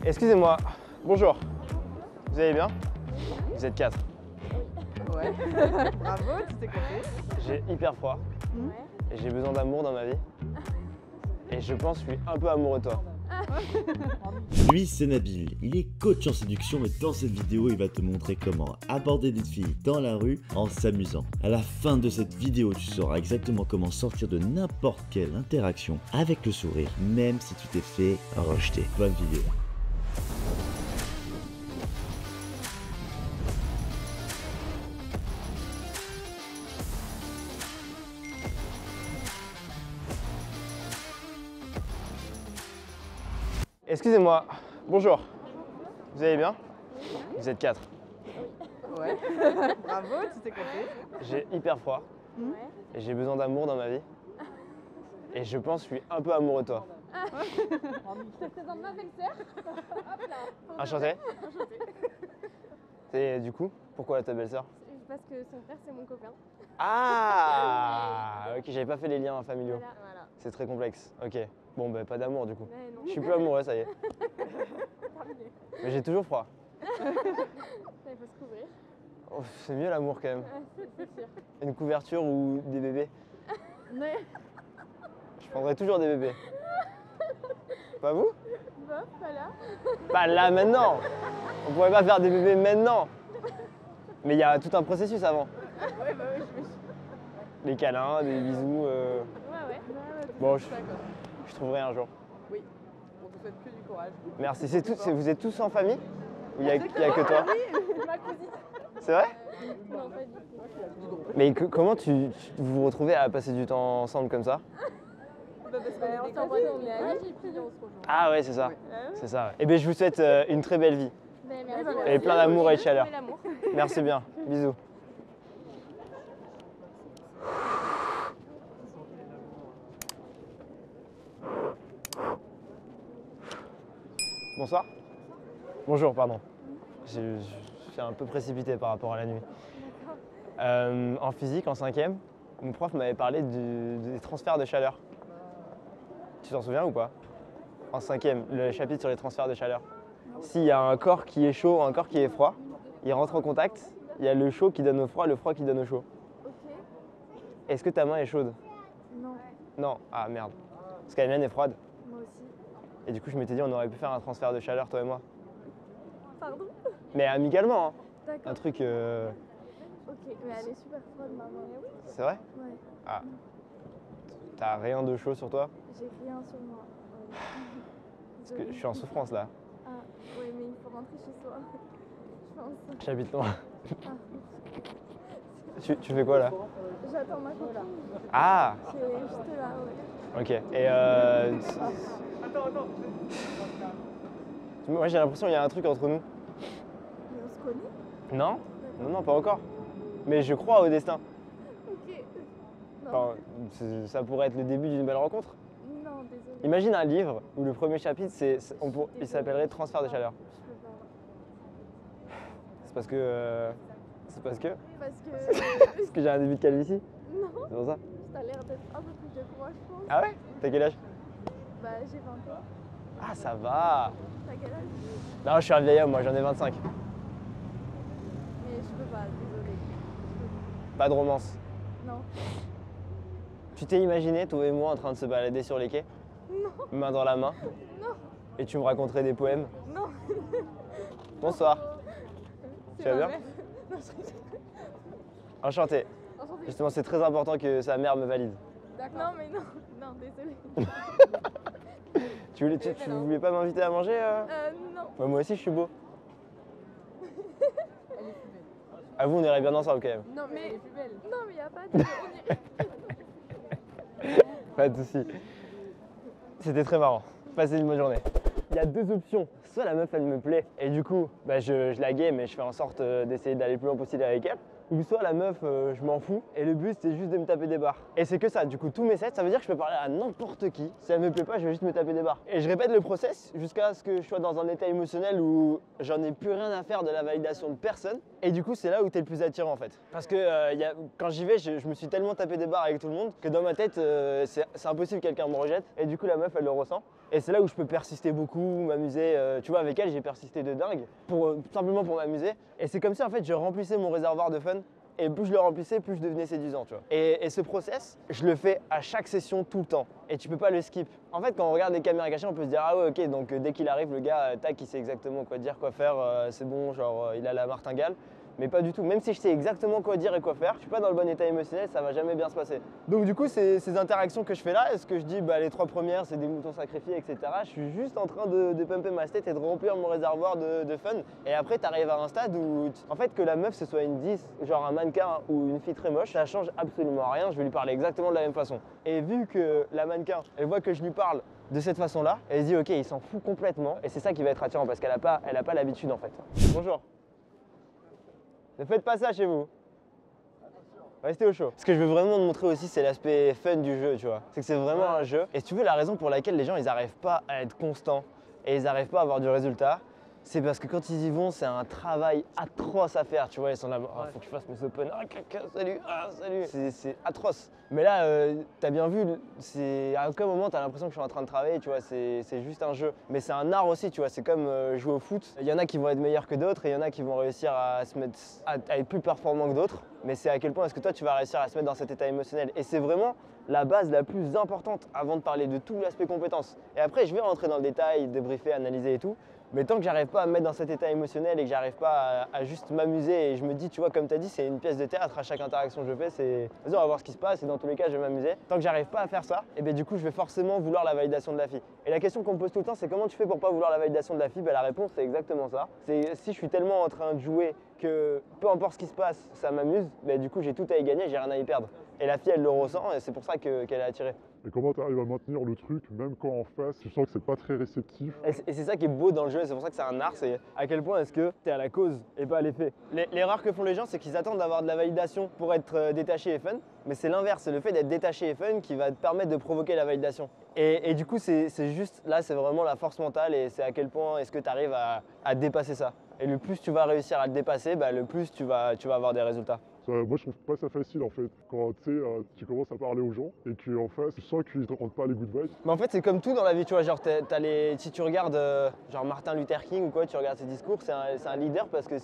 Excusez-moi, bonjour. Vous allez bien? Vous êtes 4. Ouais. Bravo, tu t'es compté. J'ai hyper froid et j'ai besoin d'amour dans ma vie. Et je pense que je suis un peu amoureux de toi. Lui, c'est Nabil. Il est coach en séduction et dans cette vidéo, il va te montrer comment aborder des filles dans la rue en s'amusant. À la fin de cette vidéo, tu sauras exactement comment sortir de n'importe quelle interaction avec le sourire, même si tu t'es fait rejeter. Bonne vidéo. Excusez-moi, bonjour. Vous allez bien? Vous êtes 4. Ouais. Bravo, tu t'es compté. J'ai hyper froid et j'ai besoin d'amour dans ma vie. Et je pense que je suis un peu amoureux de toi. Je te présente ma belle-sœur. Enchanté. Et du coup, pourquoi ta belle-sœur? Parce que son frère, c'est mon copain. Ah, ok, j'avais pas fait les liens familiaux. Voilà. C'est très complexe. Ok. Bon, bah pas d'amour du coup. Ouais, non. Je suis plus amoureux, ça y est. Mais j'ai toujours froid. Il faut se couvrir. Oh, c'est mieux l'amour quand même. Ouais, c'est sûr. Une couverture ou des bébés? Ouais. Je prendrai toujours des bébés. Pas vous? Bof, voilà. Pas là maintenant. On pourrait pas faire des bébés maintenant. Mais il y a tout un processus avant. Ouais, bah oui, Les câlins, des bisous. Ouais. Bon, je trouverai un jour. Oui. On te souhaite que du courage. Merci. Vous êtes tous en famille? Ou il y a que toi? Ma cousine. C'est vrai? Non, pas du tout. Mais comment vous vous retrouvez à passer du temps ensemble comme ça? Parce qu'on On s'envoie des messages et puis on se rejoint. Ah ouais, c'est ça. C'est ça. Eh bien, je vous souhaite une très belle vie. Ben, merci. Et plein d'amour et de chaleur. Trouver l'amour. Merci bien. Bisous. Bonsoir. Bonjour, pardon. Je suis un peu précipité par rapport à la nuit. En physique, en 5e, mon prof m'avait parlé des transferts de chaleur. Tu t'en souviens ou pas? En 5e, le chapitre sur les transferts de chaleur. S'il y a un corps qui est chaud, un corps qui est froid, ils rentrent en contact, il y a le chaud qui donne au froid, le froid qui donne au chaud. Ok. Est-ce que ta main est chaude? Non, Non. Ah merde. Parce que la mienne est froide. moi aussi. Et du coup, je m'étais dit, on aurait pu faire un transfert de chaleur, toi et moi. Pardon? Mais amicalement, hein. D'accord. Un truc... Ok, mais elle est super froide, maman. C'est vrai? Ouais. Ah. T'as rien de chaud sur toi? J'ai rien sur moi. Ouais. Parce que je suis en souffrance là. Ah, ouais, mais il faut rentrer chez soi. Je pense. J'habite loin. Ah. Tu fais quoi là? J'attends ma copine. Ah! Qui est juste là, ouais. Ok. Et moi j'ai l'impression qu'il y a un truc entre nous. Mais on se connaît? Non? Non, pas encore. Mais je crois au destin. Ok. Non, Enfin, ça pourrait être le début d'une belle rencontre. non, désolée. Imagine un livre où le premier chapitre, il s'appellerait Transfert de chaleur. Je peux pas. C'est parce que... C'est parce que... Parce Parce que j'ai un début de calvitie. non, C'est pour ça. t'as l'air d'être un peu plus de moi, je pense. Ah ouais? T'as quel âge? Bah, j'ai 20 ans. Ah ça va. T'as quel âge? Non, je suis un vieil homme, moi j'en ai 25. Mais je peux pas, désolée. Pas de romance. Non. Tu t'es imaginé, toi et moi, en train de se balader sur les quais? Non. Main dans la main? Non. Et tu me raconterais des poèmes? Non. Bonsoir. C'est Tu vas ma bien? mère. Non, je rigole. Enchanté. Enchantée. Justement, c'est très important que sa mère me valide. D'accord. Non, mais non. Non, désolée. Tu voulais pas m'inviter à manger Non. Ouais, moi aussi, je suis beau. À vous, on irait bien ensemble quand même. Non, mais. Elle est plus belle. Non, mais y a pas de. On irait. Pas de soucis. C'était très marrant. Passez une bonne journée. Il y a deux options. Soit la meuf, elle me plaît, et du coup, bah, je la game et je fais en sorte d'essayer d'aller le plus loin possible avec elle. Ou soit la meuf, je m'en fous, et le but, c'est juste de me taper des barres. Et c'est que ça, du coup, tous mes sets, ça veut dire que je peux parler à n'importe qui. Si elle me plaît pas, je vais juste me taper des barres. Et je répète le process jusqu'à ce que je sois dans un état émotionnel où j'en ai plus rien à faire de la validation de personne. Et du coup, c'est là où t'es le plus attirant en fait. Parce que quand j'y vais, je me suis tellement tapé des barres avec tout le monde que dans ma tête, c'est impossible que quelqu'un me rejette. Et du coup, la meuf, elle le ressent. Et c'est là où je peux persister beaucoup, m'amuser. Tu vois, avec elle, j'ai persisté de dingue, simplement pour m'amuser. Et c'est comme si en fait, je remplissais mon réservoir de fun. Et plus je le remplissais, plus je devenais séduisant, tu vois. Et ce process, je le fais à chaque session, tout le temps. Et tu peux pas le skip. En fait, quand on regarde des caméras cachées, on peut se dire, ah ouais, ok, donc dès qu'il arrive, le gars, tac, il sait exactement quoi dire, quoi faire, c'est bon, genre, il a la martingale. Mais pas du tout. Même si je sais exactement quoi dire et quoi faire, je suis pas dans le bon état émotionnel, ça va jamais bien se passer. Donc du coup, ces interactions que je fais là, est-ce que je dis bah, les 3 premières, c'est des moutons sacrifiés, etc. Je suis juste en train de pumper ma tête et de remplir mon réservoir de fun. Et après, tu arrives à un stade où, en fait, que la meuf, ce soit une 10, genre un mannequin ou une fille très moche, ça change absolument rien. Je vais lui parler exactement de la même façon. Et vu que la mannequin, elle voit que je lui parle de cette façon-là, elle se dit ok, il s'en fout complètement. Et c'est ça qui va être attirant parce qu'elle a pas l'habitude en fait. Bonjour. Ne faites pas ça chez vous. Restez au chaud. Ce que je veux vraiment te montrer aussi, c'est l'aspect fun du jeu, tu vois. C'est que c'est vraiment un jeu. Et si tu veux, la raison pour laquelle les gens, ils n'arrivent pas à être constants et ils n'arrivent pas à avoir du résultat, c'est parce que quand ils y vont, c'est un travail atroce à faire, tu vois. Ils sont là, oh, faut que je fasse mes open, ah, salut, ah, salut. C'est atroce. Mais là, t'as bien vu, à aucun moment t'as l'impression que je suis en train de travailler, tu vois. C'est juste un jeu. Mais c'est un art aussi, tu vois. C'est comme jouer au foot. Il y en a qui vont être meilleurs que d'autres et il y en a qui vont réussir à être plus performants que d'autres. Mais c'est à quel point est-ce que toi, tu vas réussir à se mettre dans cet état émotionnel. Et c'est vraiment la base la plus importante avant de parler de tout l'aspect compétence. Et après, je vais rentrer dans le détail, débriefer, analyser et tout. Mais tant que j'arrive pas à me mettre dans cet état émotionnel et que j'arrive pas à juste m'amuser et je me dis, tu vois, comme tu as dit, c'est une pièce de théâtre à chaque interaction que je fais, c'est vas-y, on va voir ce qui se passe et dans tous les cas, je vais m'amuser. Tant que j'arrive pas à faire ça, et bien du coup, je vais forcément vouloir la validation de la fille. Et la question qu'on me pose tout le temps, c'est comment tu fais pour pas vouloir la validation de la fille? Ben, la réponse, c'est exactement ça. C'est si je suis tellement en train de jouer que peu importe ce qui se passe, ça m'amuse, ben, du coup, j'ai tout à y gagner, j'ai rien à y perdre. Et la fille, elle le ressent et c'est pour ça qu'elle est attirée. Et comment tu arrives à maintenir le truc, même quand en face, tu sens que c'est pas très réceptif? Et c'est ça qui est beau dans le jeu, c'est pour ça que c'est un art, c'est à quel point est-ce que tu es à la cause et pas à l'effet. L'erreur que font les gens, c'est qu'ils attendent d'avoir de la validation pour être détaché et fun, mais c'est l'inverse, c'est le fait d'être détaché et fun qui va te permettre de provoquer la validation. Et du coup, c'est juste, là, c'est vraiment la force mentale et c'est à quel point est-ce que tu arrives à dépasser ça. Et le plus tu vas réussir à le dépasser, bah, le plus tu vas avoir des résultats. Moi je trouve pas ça facile en fait, quand tu commences à parler aux gens et qu'en face tu sens qu'ils te rendent pas les good vibes. Mais en fait c'est comme tout dans la vie, tu vois, genre si tu regardes genre Martin Luther King ou quoi, tu regardes ses discours, c'est un leader parce que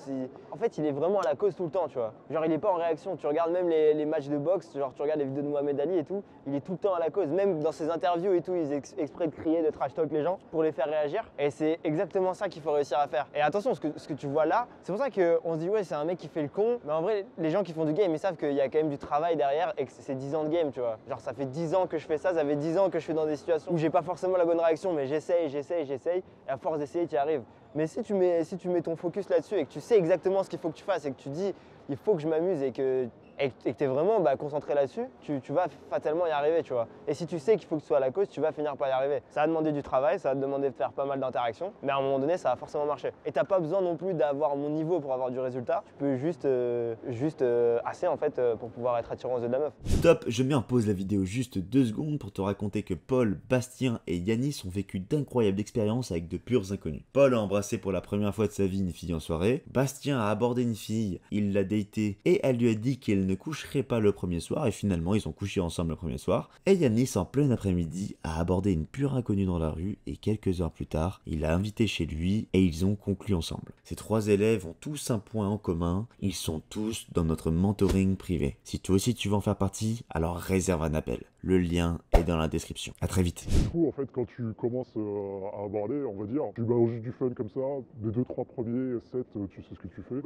en fait il est vraiment à la cause tout le temps, tu vois. Genre il est pas en réaction, tu regardes même les matchs de boxe, genre tu regardes les vidéos de Mohamed Ali et tout, il est tout le temps à la cause, même dans ses interviews et tout, ils exprès de crier, de trash talk les gens pour les faire réagir et c'est exactement ça qu'il faut réussir à faire. Et attention, ce que tu vois là, c'est pour ça qu'on se dit ouais c'est un mec qui fait le con, mais en vrai les gens qui font du game, ils savent qu'il y a quand même du travail derrière et que c'est 10 ans de game, tu vois. Genre ça fait 10 ans que je fais ça fait 10 ans que je suis dans des situations où j'ai pas forcément la bonne réaction, mais j'essaye, et à force d'essayer, tu y arrives. Mais si tu mets ton focus là-dessus et que tu sais exactement ce qu'il faut que tu fasses et que tu dis il faut que je m'amuse et que tu es vraiment concentré là-dessus, tu vas fatalement y arriver, tu vois. Et si tu sais qu'il faut que tu sois à la cause, tu vas finir par y arriver. Ça va demander du travail, ça va te demander de faire pas mal d'interactions, mais à un moment donné, ça va forcément marcher. Et t'as pas besoin non plus d'avoir mon niveau pour avoir du résultat. Tu peux juste assez en fait pour pouvoir être attirant aux yeux de la meuf. Stop, je mets en pause la vidéo juste 2 secondes pour te raconter que Paul, Bastien et Yanis ont vécu d'incroyables expériences avec de purs inconnus. Paul a embrassé pour la première fois de sa vie une fille en soirée. Bastien a abordé une fille, il l'a datée et elle lui a dit qu'elle ne coucherait pas le premier soir et finalement ils ont couché ensemble le premier soir. Et Yanis en plein après-midi a abordé une pure inconnue dans la rue et quelques heures plus tard, il l'a invitée chez lui et ils ont conclu ensemble. Ces 3 élèves ont tous un point en commun, ils sont tous dans notre mentoring privé. Si toi aussi tu veux en faire partie, alors réserve un appel. Le lien est dans la description. À très vite. Du coup, en fait, quand tu commences à aborder, on va dire, tu balances juste du fun comme ça, les 2-3 premiers sets, tu sais ce que tu fais.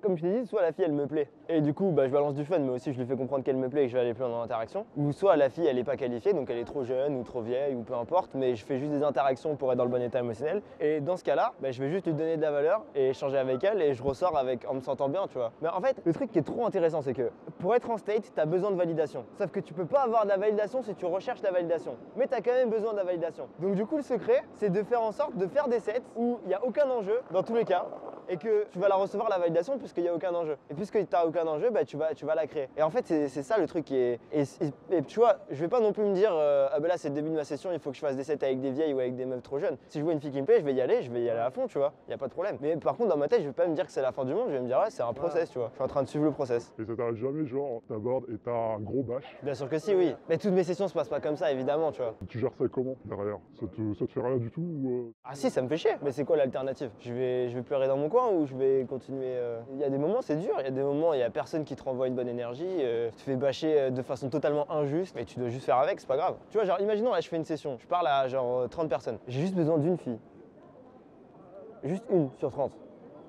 Comme je t'ai dit, soit la fille elle me plaît et du coup je balance du fun, mais aussi je lui fais comprendre qu'elle me plaît et que je vais aller plus loin dans l'interaction. Ou soit la fille elle est pas qualifiée, donc elle est trop jeune ou trop vieille ou peu importe, mais je fais juste des interactions pour être dans le bon état émotionnel. Et dans ce cas-là, je vais juste lui donner de la valeur et échanger avec elle et je ressors en me sentant bien, tu vois. Mais en fait, le truc qui est trop intéressant, c'est que pour être en state, tu as besoin de validation. Sauf que tu peux pas avoir de la validation si tu recherches la validation. Mais tu as quand même besoin de la validation. Donc du coup, le secret, c'est de faire en sorte de faire des sets où il n'y a aucun enjeu, dans tous les cas, et que tu vas la recevoir la validation puisqu'il n'y a aucun enjeu. Et puisque tu n'as aucun enjeu, bah, tu vas la créer. Et en fait, c'est ça le truc qui est. Et tu vois, je vais pas non plus me dire ah ben là c'est le début de ma session, il faut que je fasse des sets avec des vieilles ou avec des meufs trop jeunes. Si je vois une fille qui me plaît, je vais y aller à fond, tu vois. Il n'y a pas de problème. Mais par contre, dans ma tête, je vais pas me dire que c'est la fin du monde, je vais me dire ouais, c'est un process, tu vois. Je suis en train de suivre le process. Et ça t'arrive jamais, genre, t'abordes et t'as un gros bâche. Bien sûr que si, oui. Mais toutes mes sessions se passent pas comme ça, évidemment, tu vois. Tu gères ça comment derrière? Ça te fait rien du tout ou Ah si, ça me fait chier. Mais c'est quoi l'alternative? Je vais pleurer dans mon coin ou je vais continuer Il y a des moments, c'est dur. Il y a des moments, il y a personne qui te renvoie une bonne énergie. Tu te fais bâcher de façon totalement injuste, mais tu dois juste faire avec, c'est pas grave. Tu vois, genre, imaginons, là, je fais une session. Je parle à genre 30 personnes. J'ai juste besoin d'une fille. Juste une sur 30.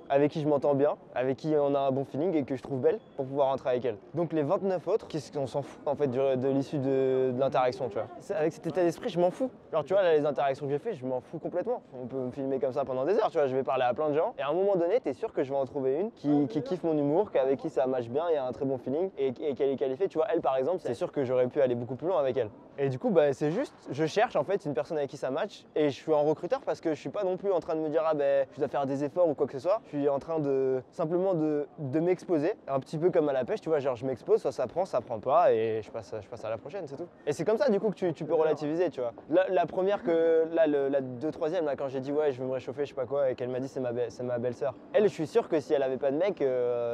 Avec qui je m'entends bien, avec qui on a un bon feeling et que je trouve belle pour pouvoir rentrer avec elle. Donc les 29 autres, qu'est-ce qu'on s'en fout en fait de l'issue de l'interaction, tu vois. Avec cet état d'esprit, je m'en fous. Genre tu vois, là, les interactions que j'ai fait, je m'en fous complètement. On peut me filmer comme ça pendant des heures, tu vois, je vais parler à plein de gens. Et à un moment donné, t'es sûr que je vais en trouver une qui kiffe mon humour, avec qui ça match bien, il y a un très bon feeling et qu'elle est qualifiée. Tu vois, elle par exemple, c'est sûr que j'aurais pu aller beaucoup plus loin avec elle. Et du coup, bah, c'est juste, je cherche en fait une personne avec qui ça match et je suis un recruteur parce que je suis pas non plus en train de me dire ah ben je dois faire des efforts ou quoi que ce soit. Je suis en train de simplement de m'exposer, un petit peu comme à la pêche, tu vois, genre je m'expose, soit ça prend pas et je passe à la prochaine, c'est tout. Et c'est comme ça du coup que tu peux relativiser, tu vois. La première la 2/3e, là, quand j'ai dit ouais je veux me réchauffer, je sais pas quoi, et qu'elle m'a dit c'est ma belle-sœur. Elle, je suis sûr que si elle avait pas de mec,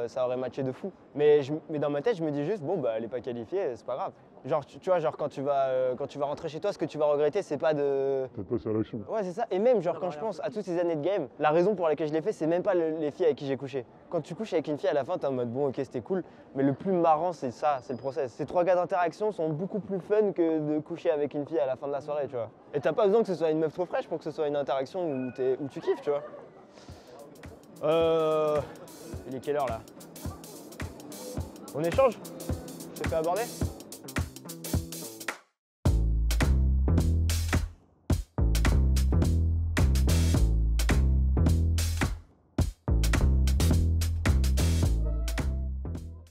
ça aurait matché de fou. Mais dans ma tête, je me dis juste bon bah elle est pas qualifiée, c'est pas grave. Genre tu vois, genre quand tu vas rentrer chez toi, ce que tu vas regretter, c'est pas de... peut-être passer à l'action? Ouais, c'est ça. Et même, genre, quand je pense à toutes ces années de game, la raison pour laquelle je l'ai fait, c'est même pas les filles avec qui j'ai couché. Quand tu couches avec une fille, à la fin, t'es en mode bon, ok, c'était cool. Mais le plus marrant, c'est ça, c'est le process. Ces 3 gars d'interaction sont beaucoup plus fun que de coucher avec une fille à la fin de la soirée, tu vois. Et t'as pas besoin que ce soit une meuf trop fraîche pour que ce soit une interaction où tu kiffes, tu vois. Il est quelle heure là? On échange? Je te fais aborder?